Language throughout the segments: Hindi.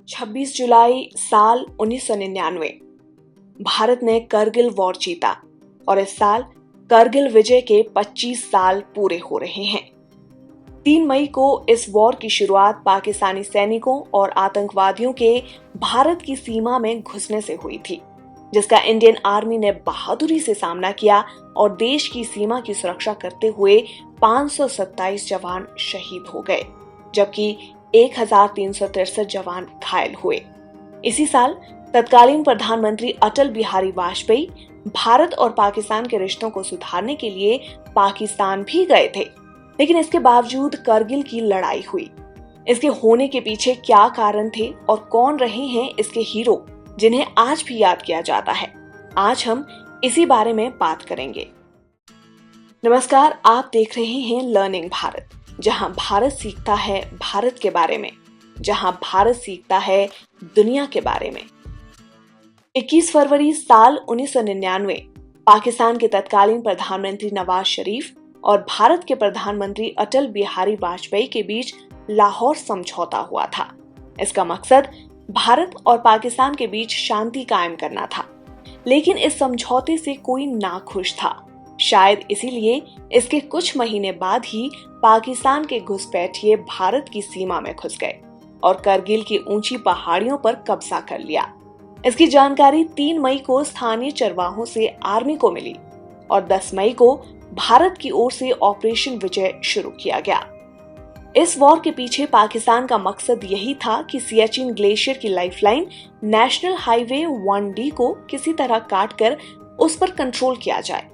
26 जुलाई साल 1999 भारत ने करगिल वॉर जीता और इस साल करगिल विजय के 25 साल पूरे हो रहे हैं। 3 मई को इस वॉर की शुरुआत पाकिस्तानी सैनिकों और आतंकवादियों के भारत की सीमा में घुसने से हुई थी, जिसका इंडियन आर्मी ने बहादुरी से सामना किया और देश की सीमा की सुरक्षा करते हुए 527 जवान शहीद हो गए, जबकि 1363 जवान घायल हुए। इसी साल तत्कालीन प्रधानमंत्री अटल बिहारी वाजपेयी भारत और पाकिस्तान के रिश्तों को सुधारने के लिए पाकिस्तान भी गए थे, लेकिन इसके बावजूद करगिल की लड़ाई हुई। इसके होने के पीछे क्या कारण थे और कौन रहे हैं इसके हीरो जिन्हें आज भी याद किया जाता है, आज हम इसी बारे में बात करेंगे। नमस्कार, आप देख रहे हैं लर्निंग भारत, जहां भारत सीखता है भारत के बारे में, जहां भारत सीखता है दुनिया के बारे में। 21 फरवरी साल 1999 पाकिस्तान के तत्कालीन प्रधानमंत्री नवाज शरीफ और भारत के प्रधानमंत्री अटल बिहारी वाजपेयी के बीच लाहौर समझौता हुआ था। इसका मकसद भारत और पाकिस्तान के बीच शांति कायम करना था, लेकिन इस समझौते से कोई नाखुश था। शायद इसीलिए इसके कुछ महीने बाद ही पाकिस्तान के घुसपैठिए भारत की सीमा में घुस गए और करगिल की ऊंची पहाड़ियों पर कब्जा कर लिया। इसकी जानकारी 3 मई को स्थानीय चरवाहों से आर्मी को मिली और 10 मई को भारत की ओर से ऑपरेशन विजय शुरू किया गया। इस वॉर के पीछे पाकिस्तान का मकसद यही था कि सियाचिन ग्लेशियर की लाइफलाइन नेशनल हाईवे 1D को किसी तरह काटकर उस पर कंट्रोल किया जाए,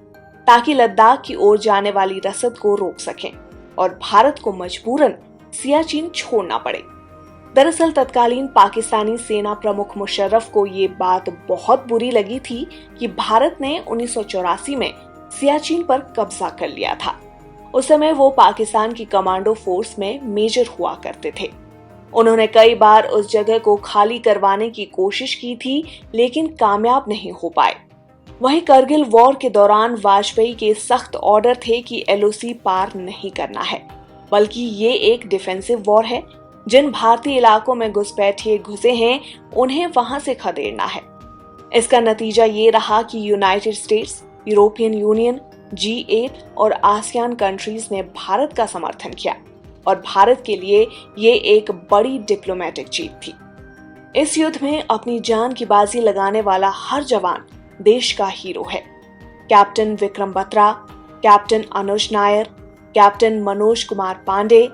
ताकि लद्दाख की ओर जाने वाली रसद को रोक सकें और भारत को मजबूरन सियाचिन छोड़ना पड़े। दरअसल तत्कालीन पाकिस्तानी सेना प्रमुख मुशर्रफ को ये बात बहुत बुरी लगी थी कि भारत ने 1984 में सियाचिन पर कब्जा कर लिया था। उस समय वो पाकिस्तान की कमांडो फोर्स में मेजर हुआ करते थे। उन्होंने कई बार उस जगह को खाली करवाने की कोशिश की थी, लेकिन कामयाब नहीं हो पाए। वहीं करगिल वॉर के दौरान वाजपेयी के सख्त ऑर्डर थे कि LOC पार नहीं करना है, बल्कि ये एक डिफेंसिव वॉर है। जिन भारतीय इलाकों में घुसपैठिए घुसे हैं, उन्हें वहां से खदेड़ना है। इसका नतीजा ये रहा कि United states, European union, G8 और आसियान कंट्रीज ने भारत का समर्थन किया और भारत के लिए ये एक बड़ी डिप्लोमेटिक जीत थी। इस युद्ध में अपनी जान की बाजी लगाने वाला हर जवान देश का हीरो है। कैप्टन विक्रम बत्रा, कैप्टन अनुज नायर, कैप्टन मनोज कुमार पांडे,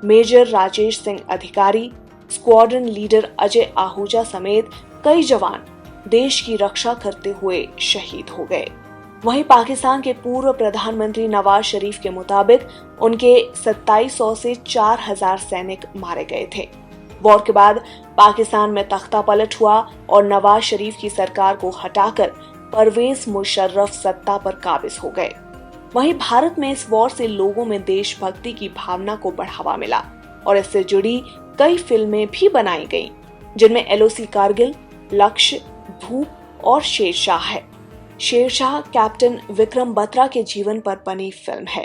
मेजर राजेश सिंह अधिकारी, स्क्वाड्रन लीडर अजय आहूजा समेत कई जवान देश की रक्षा करते हुए शहीद हो गए। वहीं पाकिस्तान के पूर्व प्रधानमंत्री नवाज शरीफ के मुताबिक उनके 2700 से 4000 सैनिक मारे गए थे। वॉर के बाद पाकिस्तान में तख्ता पलट हुआ और नवाज शरीफ की सरकार को हटाकर परवेज मुशर्रफ सत्ता पर काबिज हो गए। वहीं भारत में इस वॉर से लोगों में देशभक्ति की भावना को बढ़ावा मिला और इससे जुड़ी कई फिल्में भी बनाई गईं, जिनमें LOC कारगिल, लक्ष्य, भूप और शेरशाह है। शेरशाह कैप्टन विक्रम बत्रा के जीवन पर बनी फिल्म है।